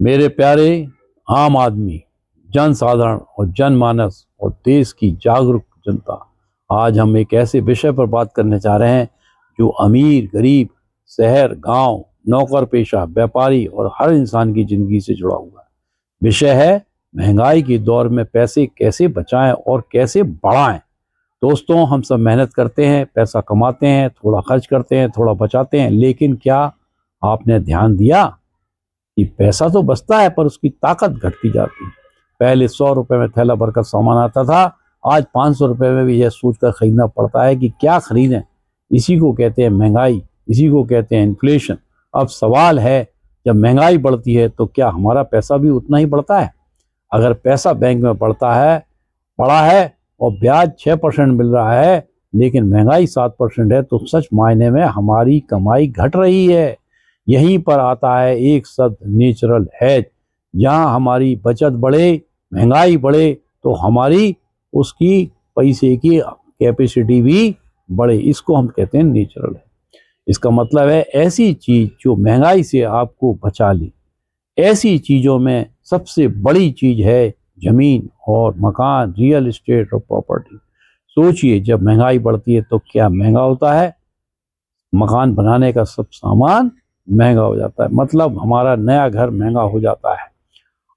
मेरे प्यारे आम आदमी, जन साधारण और जनमानस और देश की जागरूक जनता, आज हम एक ऐसे विषय पर बात करने जा रहे हैं जो अमीर गरीब, शहर गांव, नौकर पेशा, व्यापारी और हर इंसान की जिंदगी से जुड़ा हुआ है। विषय है महंगाई के दौर में पैसे कैसे बचाएं और कैसे बढ़ाएं। दोस्तों, हम सब मेहनत करते हैं, पैसा कमाते हैं, थोड़ा खर्च करते हैं, थोड़ा बचाते हैं, लेकिन क्या आपने ध्यान दिया कि पैसा तो बचता है पर उसकी ताकत घटती जाती है। पहले 100 रुपए में थैला भरकर सामान आता था, आज 500 रुपए में भी यह सोचकर खरीदना पड़ता है कि क्या खरीदें। इसी को कहते हैं महंगाई, इसी को कहते हैं इन्फ्लेशन। अब सवाल है, जब महंगाई बढ़ती है तो क्या हमारा पैसा भी उतना ही बढ़ता है? अगर पैसा बैंक में पड़ा है और ब्याज 6% मिल रहा है, लेकिन महंगाई 7% है, तो सच मायने में हमारी कमाई घट रही है। यहीं पर आता है एक शब्द, नेचुरल हेज। जहाँ हमारी बचत बढ़े, महंगाई बढ़े, तो हमारी उसकी पैसे की कैपेसिटी भी बढ़े। इसको हम कहते हैं नेचुरल हेज। इसका मतलब है ऐसी चीज जो महंगाई से आपको बचा ले। ऐसी चीजों में सबसे बड़ी चीज है जमीन और मकान, रियल एस्टेट और प्रॉपर्टी। सोचिए, जब महंगाई बढ़ती है तो क्या महंगा होता है? मकान बनाने का सब सामान महंगा हो जाता है, मतलब हमारा नया घर महंगा हो जाता है।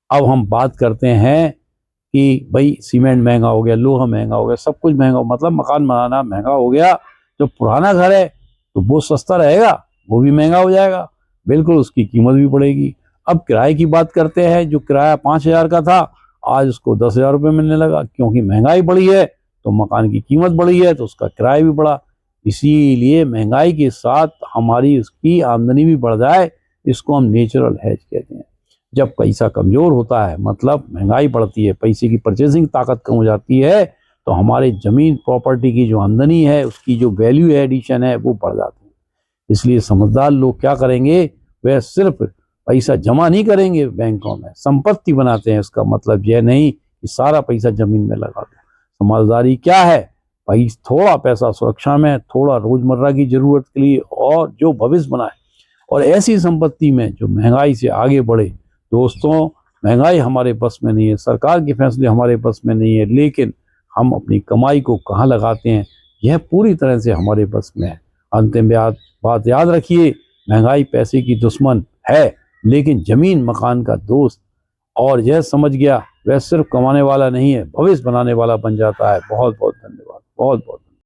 अब हम बात करते हैं कि भाई सीमेंट महंगा हो गया, लोहा महंगा हो गया, सब कुछ महंगा, मतलब मकान बनाना महंगा हो गया। जो पुराना घर है तो वो सस्ता रहेगा, वो भी महंगा हो जाएगा, बिल्कुल उसकी कीमत भी बढ़ेगी। अब किराए की बात करते हैं, जो किराया 5,000 का था आज उसको 10,000 रुपये मिलने लगा, क्योंकि महंगाई बढ़ी है तो मकान की कीमत बढ़ी है तो उसका किराया भी बढ़ा। इसीलिए महंगाई के साथ हमारी उसकी आमदनी भी बढ़ जाए, इसको हम नेचुरल हेज कहते हैं। जब पैसा कमजोर होता है, मतलब महंगाई बढ़ती है, पैसे की परचेसिंग ताकत कम हो जाती है, तो हमारे जमीन प्रॉपर्टी की जो आमदनी है, उसकी जो वैल्यू एडिशन है, वो बढ़ जाती है। इसलिए समझदार लोग क्या करेंगे, वे सिर्फ पैसा जमा नहीं करेंगे बैंकों में, संपत्ति बनाते हैं। इसका मतलब यह नहीं कि सारा पैसा जमीन में लगा दो। समझदारी क्या है? भाई थोड़ा पैसा सुरक्षा में, थोड़ा रोजमर्रा की जरूरत के लिए, और जो भविष्य बनाए, और ऐसी संपत्ति में जो महंगाई से आगे बढ़े। दोस्तों, महंगाई हमारे बस में नहीं है, सरकार के फैसले हमारे बस में नहीं है, लेकिन हम अपनी कमाई को कहाँ लगाते हैं, यह पूरी तरह से हमारे बस में है। अंतिम बात याद रखिए, महंगाई पैसे की दुश्मन है, लेकिन जमीन मकान का दोस्त। और यह समझ गया, वह सिर्फ कमाने वाला नहीं है, भविष्य बनाने वाला बन जाता है। बहुत बहुत धन्यवाद, बहुत बहुत।